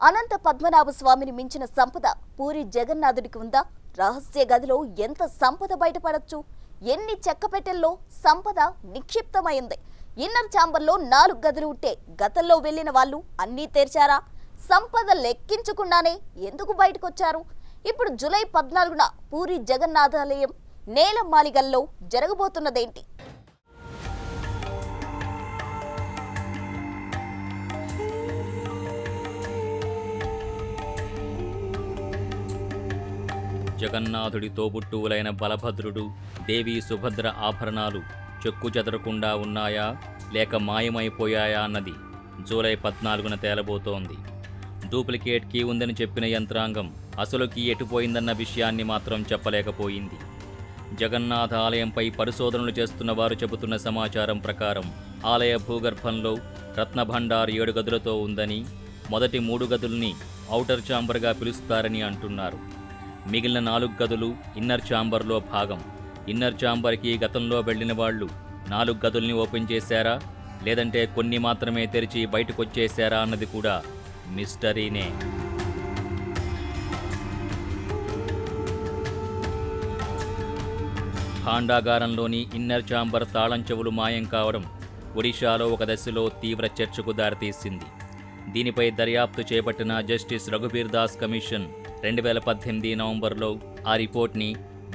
అనంత పద్మనాభ స్వామిని మించిన సంపద పూరి జగన్నాథుడికి ఉందా? రహస్య గదిలో ఎంత సంపద బయటపడొచ్చు? ఎన్ని చెక్కపెట్టెల్లో సంపద నిక్షిప్తమైంది? ఇన్నర్ ఛాంబర్లో 4 గదులు ఉంటే గతంలో వెళ్లిన వాళ్ళు అన్నీ తెరిచారా? సంపద లెక్కించకుండానే ఎందుకు బయటకొచ్చారు? ఇప్పుడు జూలై 14న పూరి జగన్నాథాలయం నేలమాళిగల్లో జరగబోతున్నదేంటి? జగన్నాథుడి తోబుట్టువులైన బలభద్రుడు, దేవి సుభద్ర ఆభరణాలు చెక్కు చెదరకుండా ఉన్నాయా లేక మాయమైపోయాయా అన్నది జూలై 14న తేలబోతోంది. డూప్లికేట్ కీ ఉందని చెప్పిన యంత్రాంగం అసలు కీ ఎటుపోయిందన్న విషయాన్ని మాత్రం చెప్పలేకపోయింది. జగన్నాథ ఆలయంపై పరిశోధనలు చేస్తున్న వారు చెబుతున్న సమాచారం ప్రకారం ఆలయ భూగర్భంలో రత్నభండార్ 7 గదులతో ఉందని, మొదటి 3 గదుల్ని ఔటర్ ఛాంబర్గా పిలుస్తారని అంటున్నారు. మిగిలిన 4 గదులు ఇన్నర్ ఛాంబర్లో భాగం. ఇన్నర్ ఛాంబర్కి గతంలో వెళ్లిన వాళ్ళు 4 గదుల్ని ఓపెన్ చేశారా లేదంటే కొన్ని మాత్రమే తెరిచి బయటకొచ్చేశారా అన్నది కూడా మిస్టరీనే. భాండాగారంలోని ఇన్నర్ ఛాంబర్ తాళం చెవులు మాయం కావడం ఒడిశాలో ఒక దశలో తీవ్ర చర్చకు దారితీసింది. దీనిపై దర్యాప్తు చేపట్టిన జస్టిస్ రఘుబీర్ దాస్ కమిషన్ 2018 నవంబర్లో ఆ రిపోర్ట్ని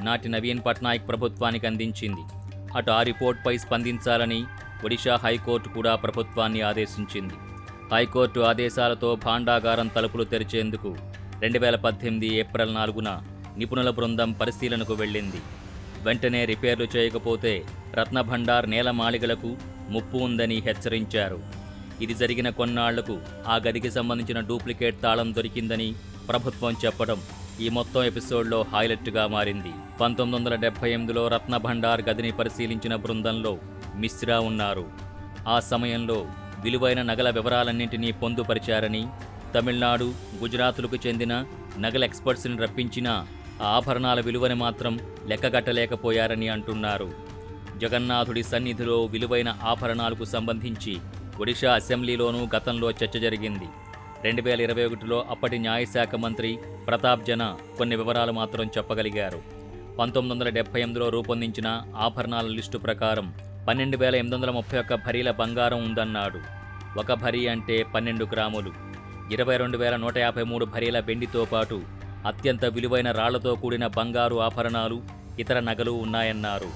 నాటి నవీన్ పట్నాయక్ ప్రభుత్వానికి అందించింది. అటు ఆ రిపోర్ట్పై స్పందించాలని ఒడిషా హైకోర్టు కూడా ప్రభుత్వాన్ని ఆదేశించింది. హైకోర్టు ఆదేశాలతో భాండాగారం తలుపులు తెరిచేందుకు 2018 ఏప్రిల్ 4న నిపుణుల బృందం పరిశీలనకు వెళ్ళింది. వెంటనే రిపేర్లు చేయకపోతే రత్నభండార్ నేలమాళిగలకు ముప్పు ఉందని హెచ్చరించారు. ఇది జరిగిన కొన్నాళ్లకు ఆ గదికి సంబంధించిన డూప్లికేట్ తాళం దొరికిందని ప్రభుత్వం చెప్పడం ఈ మొత్తం ఎపిసోడ్లో హైలైట్గా మారింది. 1978లో రత్నభండార్ గదిని పరిశీలించిన బృందంలో మిశ్రా ఉన్నారు. ఆ సమయంలో విలువైన నగల వివరాలన్నింటినీ పొందుపరిచారని, తమిళనాడు, గుజరాత్లకు చెందిన నగల ఎక్స్పర్ట్స్ని రప్పించినా ఆ ఆభరణాల విలువని మాత్రం లెక్కగట్టలేకపోయారని అంటున్నారు. జగన్నాథుడి సన్నిధిలో విలువైన ఆభరణాలకు సంబంధించి ఒడిషా అసెంబ్లీలోనూ గతంలో చర్చ జరిగింది. 2021లో అప్పటి న్యాయశాఖ మంత్రి ప్రతాప్ జన కొన్ని వివరాలు మాత్రం చెప్పగలిగారు. 1978లో రూపొందించిన ఆభరణాల లిస్టు ప్రకారం 12,831 భరీల బంగారం ఉందన్నాడు. ఒక భరీ అంటే 12 గ్రాములు. 22,153 భరీల వెండితో పాటు అత్యంత విలువైన రాళ్లతో కూడిన బంగారు ఆభరణాలు, ఇతర నగలు ఉన్నాయన్నారు.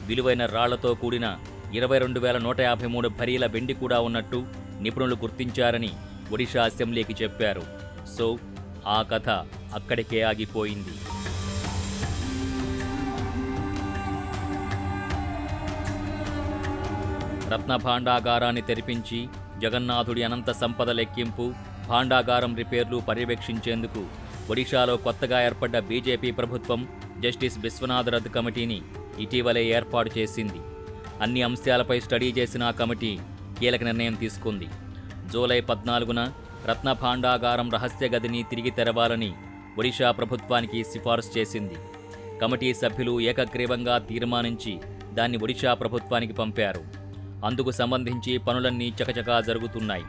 విలువైన రాళ్లతో కూడిన 22,153 భరీల వెండి కూడా ఉన్నట్టు నిపుణులు గుర్తించారని ఒడిషా అసెంబ్లీకి చెప్పారు. సో ఆ కథ అక్కడికే ఆగిపోయింది. రత్న భాండాగారాన్ని తెరిపించి జగన్నాథుడి అనంత సంపద లెక్కింపు, భాండాగారం రిపేర్లు పర్యవేక్షించేందుకు ఒడిషాలో కొత్తగా ఏర్పడ్డ బీజేపీ ప్రభుత్వం జస్టిస్ బిశ్వనాథ్ రథ్ కమిటీని ఇటీవలే ఏర్పాటు చేసింది. అన్ని అంశాలపై స్టడీ చేసిన ఆ కమిటీ కీలక నిర్ణయం తీసుకుంది. జూలై 14న రత్న భాండాగారం రహస్య గదిని తిరిగి తెరవాలని ఒడిషా ప్రభుత్వానికి సిఫారసు చేసింది. కమిటీ సభ్యులు ఏకగ్రీవంగా తీర్మానించి దాన్ని ఒడిషా ప్రభుత్వానికి పంపారు. అందుకు సంబంధించి పనులన్నీ చకచకా జరుగుతున్నాయి.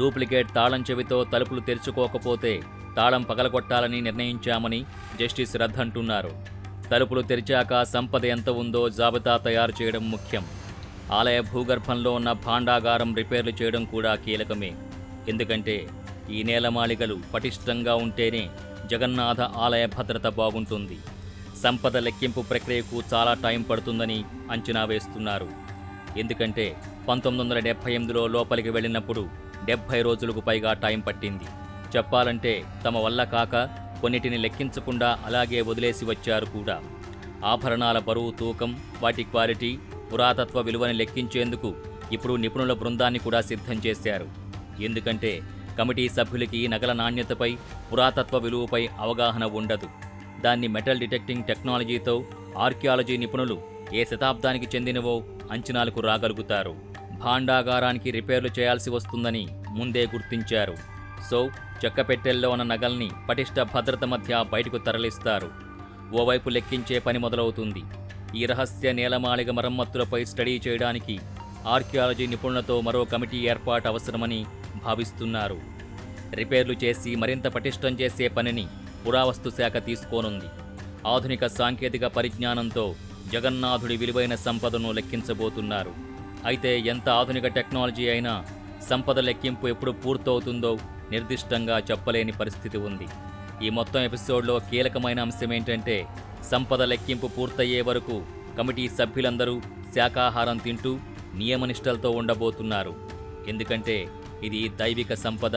డూప్లికేట్ తాళం చెవితో తలుపులు తెరుచుకోకపోతే తాళం పగలగొట్టాలని నిర్ణయించామని జస్టిస్ రథ్ అంటున్నారు. తలుపులు తెరిచాక సంపద ఎంత ఉందో జాబితా తయారు చేయడం ముఖ్యం. ఆలయ భూగర్భంలో ఉన్న భాండాగారం రిపేర్లు చేయడం కూడా కీలకమే. ఎందుకంటే ఈ నేలమాళిగలు పటిష్టంగా ఉంటేనే జగన్నాథ ఆలయ భద్రత బాగుంటుంది. సంపద లెక్కింపు ప్రక్రియకు చాలా టైం పడుతుందని అంచనా వేస్తున్నారు. ఎందుకంటే 1978లో లోపలికి వెళ్ళినప్పుడు 70 రోజులకు పైగా టైం పట్టింది. చెప్పాలంటే తమ వల్ల కాక కొన్నిటిని లెక్కించకుండా అలాగే వదిలేసి వచ్చారు కూడా. ఆభరణాల బరువు, తూకం, వాటి క్వాలిటీ, పురాతత్వ విలువని లెక్కించేందుకు ఇప్పుడు నిపుణుల బృందాన్ని కూడా సిద్ధం చేశారు. ఎందుకంటే కమిటీ సభ్యులకి నగల నాణ్యతపై, పురాతత్వ విలువపై అవగాహన ఉండదు. దాన్ని మెటల్ డిటెక్టింగ్ టెక్నాలజీతో ఆర్కియాలజీ నిపుణులు ఏ శతాబ్దానికి చెందినవో అంచనాలకు రాగలుగుతారు. భాండాగారానికి రిపేర్లు చేయాల్సి వస్తుందని ముందే గుర్తించారు. సో చెక్కపెట్టెల్లో ఉన్న నగల్ని పటిష్ట భద్రత మధ్య బయటకు తరలిస్తారు. ఓవైపు లెక్కించే పని మొదలవుతుంది. ఈ రహస్య నేలమాళిగ మరమ్మతులపై స్టడీ చేయడానికి ఆర్కియాలజీ నిపుణులతో మరో కమిటీ ఏర్పాటు అవసరమని భావిస్తున్నారు. రిపేర్లు చేసి మరింత పటిష్టం చేసే పనిని పురావస్తు శాఖ తీసుకోనుంది. ఆధునిక సాంకేతిక పరిజ్ఞానంతో జగన్నాథుడి విలువైన సంపదను లెక్కించబోతున్నారు. అయితే ఎంత ఆధునిక టెక్నాలజీ అయినా సంపద లెక్కింపు ఎప్పుడు పూర్తవుతుందో నిర్దిష్టంగా చెప్పలేని పరిస్థితి ఉంది. ఈ మొత్తం ఎపిసోడ్లో కీలకమైన అంశం ఏంటంటే సంపద లెక్కింపు పూర్తయ్యే వరకు కమిటీ సభ్యులందరూ శాకాహారం తింటూ నియమనిష్టలతో ఉండబోతున్నారు. ఎందుకంటే ఇది దైవిక సంపద,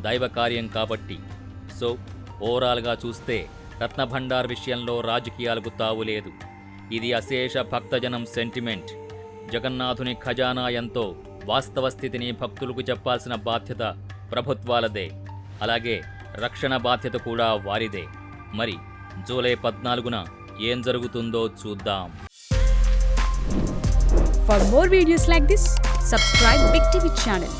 దైవ కార్యం కాబట్టి. సో ఓవరాల్గా చూస్తే రత్నభండార్ విషయంలో రాజకీయాలకు తావులేదు. ఇది అశేష భక్తజనం సెంటిమెంట్. జగన్నాథుని ఖజానా ఎంతో వాస్తవ స్థితిని భక్తులకు చెప్పాల్సిన బాధ్యత ప్రభుత్వాలదే. అలాగే రక్షణ బాధ్యత కూడా వారిదే. మరి జూలై 14న ఏం జరుగుతుందో చూద్దాం. For more videos like this, subscribe Big TV channel.